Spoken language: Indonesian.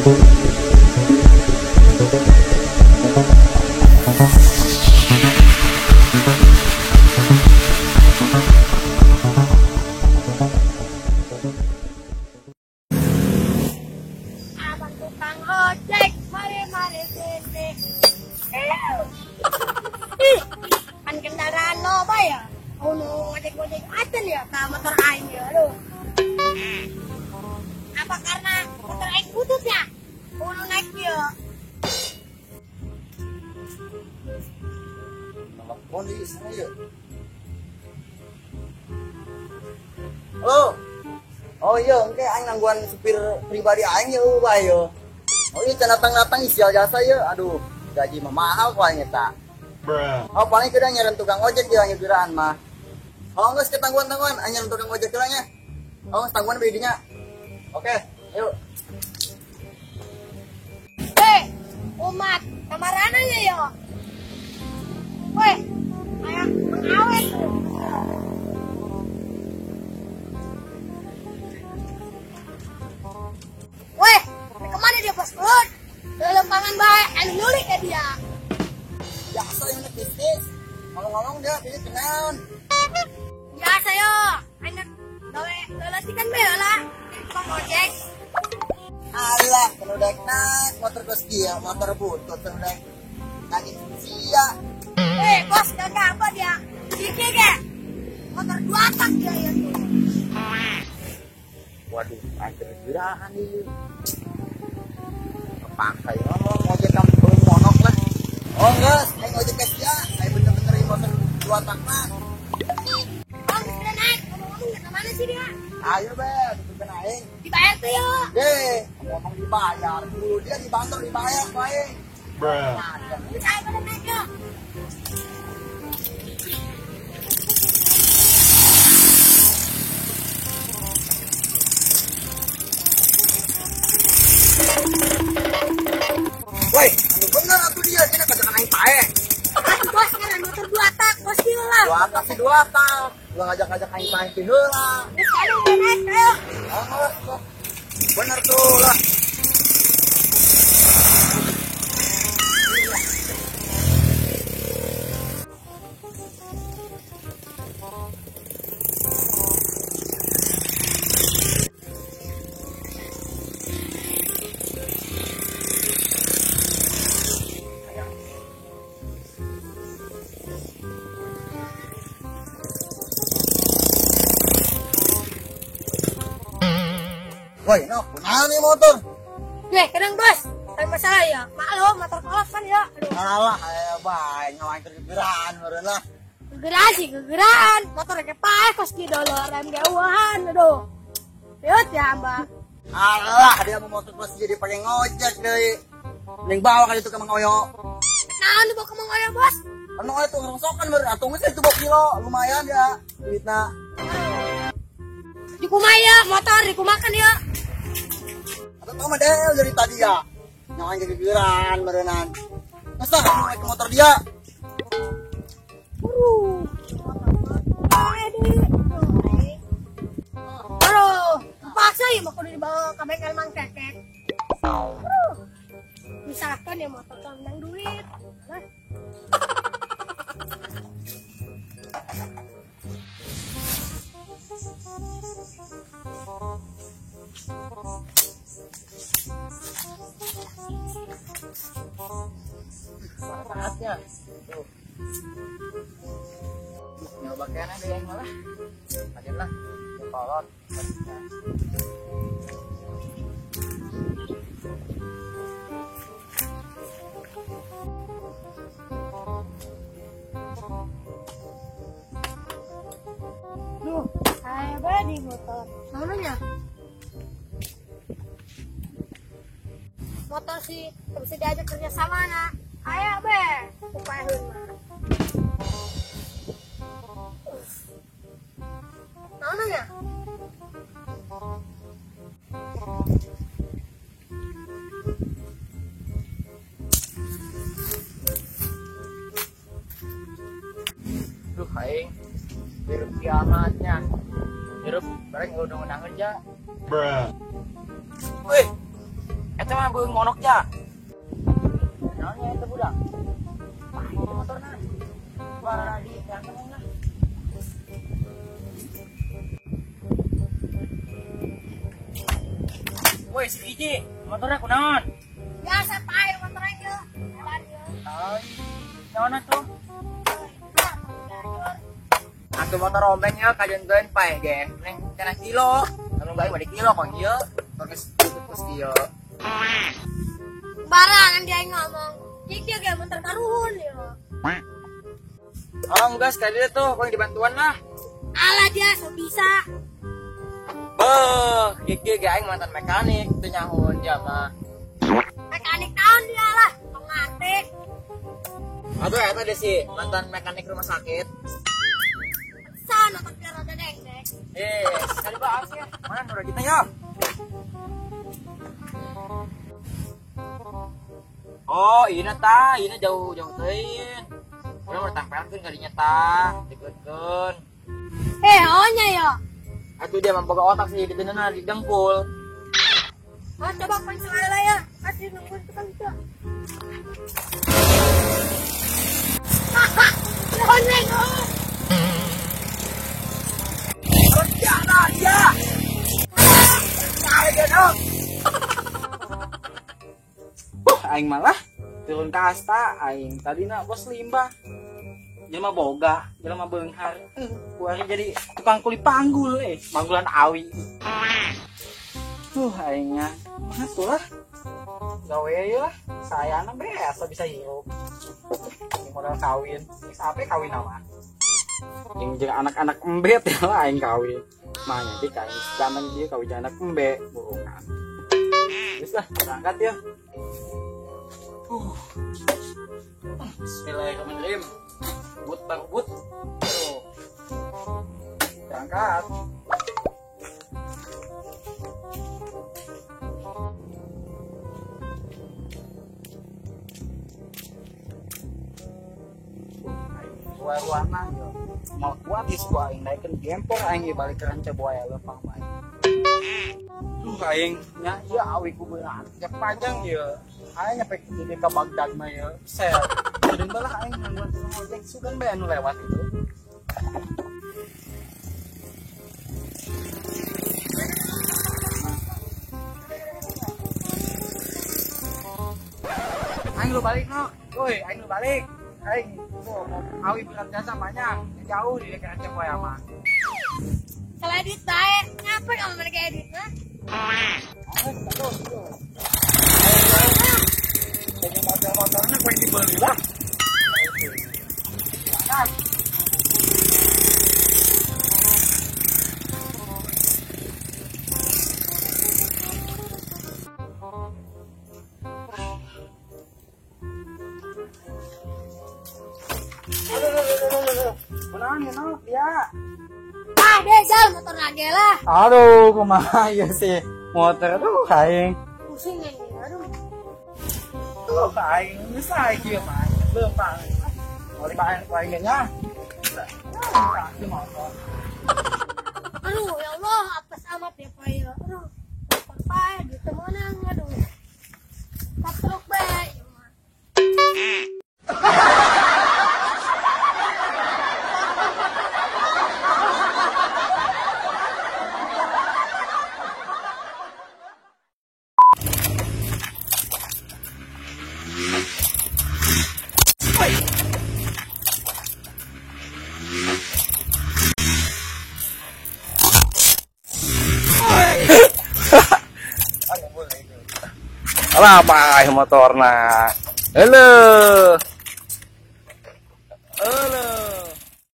Abang tukang ojek, mari sini. Ih, kan kendaraan lo ya? Ojek aja ya, ke motor aing ya lo. Apa karena motor aing putus ya? Naik ya. Telepon di sana ya. Halo. Oh iya, engke aing nangguan supir pribadi aing ya ubah ya. Oh iya, can datang isial jasa ya. Aduh, gaji mah mahal kok aing eta. Oh paling kita nyari tukang ojek dia nyepiraan mah. Oh enggak sekitar tangguan aing nyari tukang ojek kiranya. Oh tangguan bedinya. Oke, yuk. Umat, kamarana ya yo. Weh, kayak mengawet tuh. Weh, kemana dia bos perut? Dalam pangan baik, anu nyulik ya dia. Biasa yang bisnis. Ngomong-ngomong dia pilih kenaon. Biasa yo, enak. Dolasikan bela lah, tukang ojek. Alah, penudek naik motor keski ya, motor butut penudek lagi sia. Bos, gak apa dia? Sikit ya? Motor 2 tak dia ya tuh. Waduh, akhir gerahan ini. Kepakai ngomong ojek kampung monok lah. Oh enggak, saya ngojek keski ya, saya bener-bener motor 2 tak mah. Oh, sudah naik. Ngomong-ngomong ke mana sih dia? Ayo bel, ditutupin aing. Dibayar tuh yuk. Ngomong dibayar dulu, dia dibantu dibayar baik. Bisa pada naik yuk. Woi, bener atuh dia katakan aing pae. Bos, kan motor 2 tak, bos dia lah. 2 tak sih 2 tak. Lu ngajak-ngajak aing pae teh heula. Ayo, naik, ayo. Oh, bener tuh lah. Woi, no, kenapa nih motor? Kadang bos, ada masalah ya. Maklum, motor kolot kan ya. Aduh, Alah, ayo bae ngawain kegeran meureun lah. gegeran. Motor kayak pae, kos di dolar, rem geuhan, aduh. Yut ya, Mbak. Alah, dia mau motor pas jadi pakai ngojek deui. Mending bawa kali itu ke Mang Oyo. Nah, lu bawa ke Mang Oyo, bos. Mang Oyo tuh ngerongsokan meureun, atuh geus itu 2 kilo, lumayan ya duitna. Di kumaya, motor dikumakan ya. Atau tau mah del dari tadi ya. Ngawain kegeran meureunnan. Masa mau naik ke motor dia? Aduh, terpaksa ya mau kudu dibawa ke bengkel Mang Keket. Misalkan ya motor tentang duit. Saatnya. Tuh. Nyoba kayaknya ada yang malah. Aja lah. Kolot. Duh, saya badi motor. Namanya? Motor sih bisa diajak kerja sama nak. Ayo be, upaya mah. Namanya? Duh, aing hirup kiamatnya. Hirup bareng udah menang kerja. Wih, Eta mah beung monok ja. Naonnya itu budak? Wah, itu motorna. Suara di kantong lah. Woi si Iji, motornya kunaon? Biasa pae motornya ge. Jalan ge. Ai, naon tuh? Gayur. Atuh motor rombengnya kajengeun pae ge. Neng cenah kilo. Anu bae mah di kilo kong ieu. Terus terus ieu. Barangan dia ngomong. Dia ge motor karuhun ya. Oh enggak sekali deh tuh, kong dibantuan lah. Alah dia so bisa. Beuh, iki ge aing mantan mekanik, teu nyahun dia mah. Mekanik tahun dia lah. Pengantin. Aduh eta deh si mantan mekanik rumah sakit. Sana pakai roda dengdek. Sekali bahas ya. Mana udah kita ya? Oh, ini ta, ini jauh-jauh teuing. Udah mau tempelkeun kadinya ta, dikeutkeun. Ohnya ya. Atuh dia mampu otak sih di teunana di dengkul. Oh, coba pancing lah ya. Kasih nungguin tukang itu. Ohnya ya. Rencana ya. Ayo dong. Aing malah turun kasta, aing tadina bos limbah. Jelema boga, jelema beunghar. Kuari jadi tukang kuli panggul manggulan awi. Aingnya mah tuh lah. Gawe lah, sayana biasa bisa hirup. Ini modal kawin, geus ape kawin nama. Jeung anak-anak embet ya lah aing kawin. Mah jadi kain zaman dia kawin anak embe burungan. Geus lah, berangkat ya. Bismillahirrahmanirrahim. But bang but. Berangkat. Warna yo. Mau kuat geus ku aing naikeun gempor aing balik ke ranca buaya leumpang bae. Aing nya ieu awi ku beunang. Cek panjang ieu. Aing nyampe di ka Bagdad mah ieu. Sel. Jadi balah aing ngangguan tukang ojek sugan bae anu lewat itu. Aing lu balik no. Woi, aing lu balik. Aing awi berat jasa banyak. Jauh di dekat ranca buaya mah. Kalau edit baik, ngapa kamu mereka edit? Jadi motor-motornya kau dibeli lah. Kenapa ya? Begal motor lagi lah. Aduh, kumaha ya sih motor tuh aing. Pusing ini, aduh. Tuh aing bisa aing mah. Belum pak. Mau dibayarin ku aingnya. Aduh, ya Allah, apes amat ya Pak ya. Aduh, apa gitu mana aduh. Tak truk bae. Alah apa motorna. Halo.